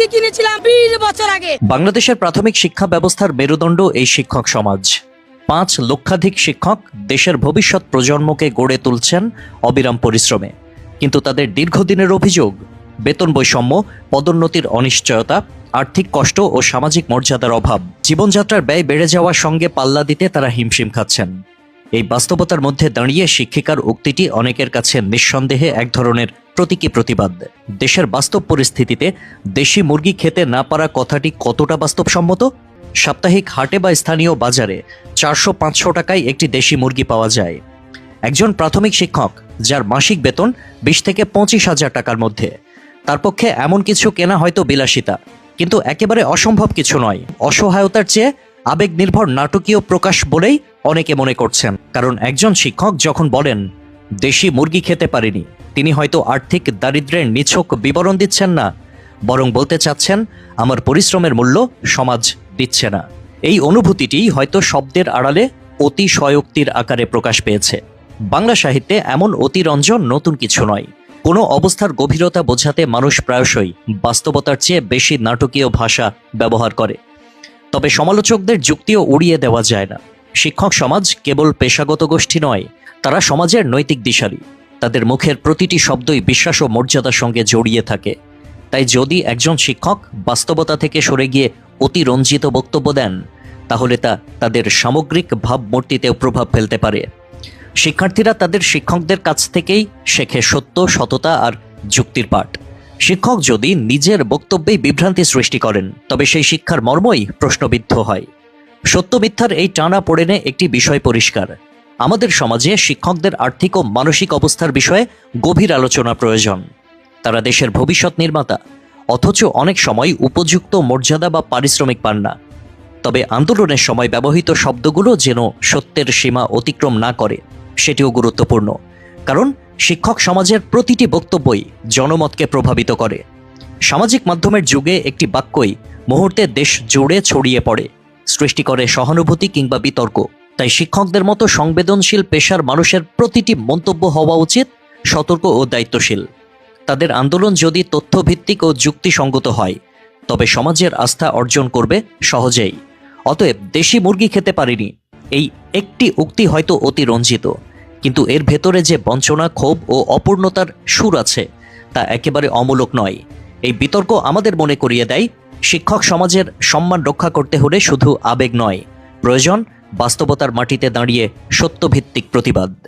মুরগি কিনেছিলাম 20 বছর আগে। বাংলাদেশের প্রাথমিক শিক্ষা ব্যবস্থার মেরুদণ্ড এই শিক্ষক সমাজ। 5 লক্ষাধিক শিক্ষক দেশের ভবিষ্যৎ প্রজন্মকে গড়ে তুলছেন অবিরাম পরিশ্রমে, কিন্তু তাদের দীর্ঘদিনের অভিযোগ বেতন বৈষম্য, পদোন্নতির অনিশ্চয়তা, আর্থিক কষ্ট ও সামাজিক মর্যাদার অভাব। জীবনযাত্রার ব্যয় বেড়ে যাওয়ার সঙ্গে পাল্লা দিতে তারা হিমশিম খাচ্ছেন। এই বাস্তবতার মধ্যে দাঁড়িয়ে শিক্ষিকার উক্তিটি অনেকের কাছে নিঃসন্দেহে এক ধরনের প্রতীকী প্রতিবাদ। দেশের বাস্তব পরিস্থিতিতে দেশি মুরগি খেতে না পারা কথাটি কতটা বাস্তবসম্মত? সাপ্তাহিক হাটে বা স্থানীয় বাজারে 400-500 টাকায় একটি দেশি মুরগি পাওয়া যায়। একজন প্রাথমিক শিক্ষক যার মাসিক বেতন 20 থেকে 25,000 টাকার মধ্যে, তার পক্ষে এমন কিছু কেনা হয়তো বিলাসিতা, কিন্তু একেবারে অসম্ভব কিছু নয়। অসহায়তার চেয়ে আবেগ নির্ভর নাটকীয় প্রকাশ বলেই অনেকে মনে করছেন। কারণ একজন শিক্ষক যখন বলেন দেশি মুরগি খেতে পারিনি, তিনি হয়তো আর্থিক দারিদ্র্যের নিছক বিবরণ দিচ্ছেন না, বরং বলতে চাচ্ছেন আমার পরিশ্রমের মূল্য সমাজ দিচ্ছে না। এই অনুভূতিটি হয়তো শব্দের আড়ালে অতিশয়োক্তির আকারে প্রকাশ পেয়েছে। বাংলা সাহিত্যে এমন অতিরঞ্জন নতুন কিছু নয়। কোনো অবস্থার গভীরতা বোঝাতে মানুষ প্রায়শই বাস্তবতার চেয়ে বেশি নাটকীয় ভাষা ব্যবহার করে। তবে সমালোচকদের যুক্তিও উড়িয়ে দেওয়া যায় না। শিক্ষক সমাজ কেবল পেশাগত গোষ্ঠী নয়, তারা সমাজের নৈতিক দিশারি। তাদের মুখের প্রতিটি শব্দই বিশ্বাস ও মর্যাদার সঙ্গে জড়িয়ে থাকে। তাই যদি একজন শিক্ষক বাস্তবতা থেকে সরে গিয়ে অতিরঞ্জিত বক্তব্য দেন, তাহলে তা তাদের সামগ্রিক ভাবমূর্তিতেও প্রভাব ফেলতে পারে। শিক্ষার্থীরা তাদের শিক্ষকদের কাছ থেকেই শেখে সত্য, সততা আর যুক্তির পাঠ। শিক্ষক যদি নিজের বক্তব্যেই বিভ্রান্তি সৃষ্টি করেন, তবে সেই শিক্ষার মর্মই প্রশ্নবিদ্ধ হয়। সত্য মিথ্যার এই টানা পড়েনে একটি বিষয় পরিষ্কার: আমাদের সমাজে শিক্ষকদের আর্থিক ও মানসিক অবস্থার বিষয়ে গভীর আলোচনা প্রয়োজন। তারা দেশের ভবিষ্যৎ নির্মাতা, অথচ অনেক সময় উপযুক্ত মর্যাদা বা পারিশ্রমিক পান না। তবে আন্দোলনের সময় ব্যবহৃত শব্দগুলো যেন সত্যের সীমা অতিক্রম না করে, সেটিও গুরুত্বপূর্ণ। কারণ শিক্ষক সমাজের প্রতিটি বক্তব্যই জনমতকে প্রভাবিত করে। সামাজিক মাধ্যমের যুগে একটি বাক্যই মুহূর্তে দেশ জুড়ে ছড়িয়ে পড়ে, সৃষ্টি করে সহানুভূতি কিংবা বিতর্ক। তাই শিক্ষকদের মতো সংবেদনশীল পেশার মানুষের প্রতিটি মন্তব্য হওয়া উচিত সতর্ক ও দায়িত্বশীল। তাদের আন্দোলন যদি তথ্যভিত্তিক ও যুক্তিসঙ্গত হয়, তবে সমাজের আস্থা অর্জন করবে সহজেই। অতএব দেশি মুরগি খেতে পারিনি, এই একটি উক্তি হয়তো অতিরঞ্জিত, কিন্তু এর ভেতরে যে বঞ্চনা, ক্ষোভ ও অপূর্ণতার সুর আছে, তা একেবারে অমূলক নয়। এই বিতর্ক আমাদের মনে করিয়ে দেয়, শিক্ষক সমাজের সম্মান রক্ষা করতে হলে শুধু আবেগ নয়, প্রয়োজন বাস্তবতার মাটিতে দাঁড়িয়ে সত্যভিত্তিক প্রতিবাদ।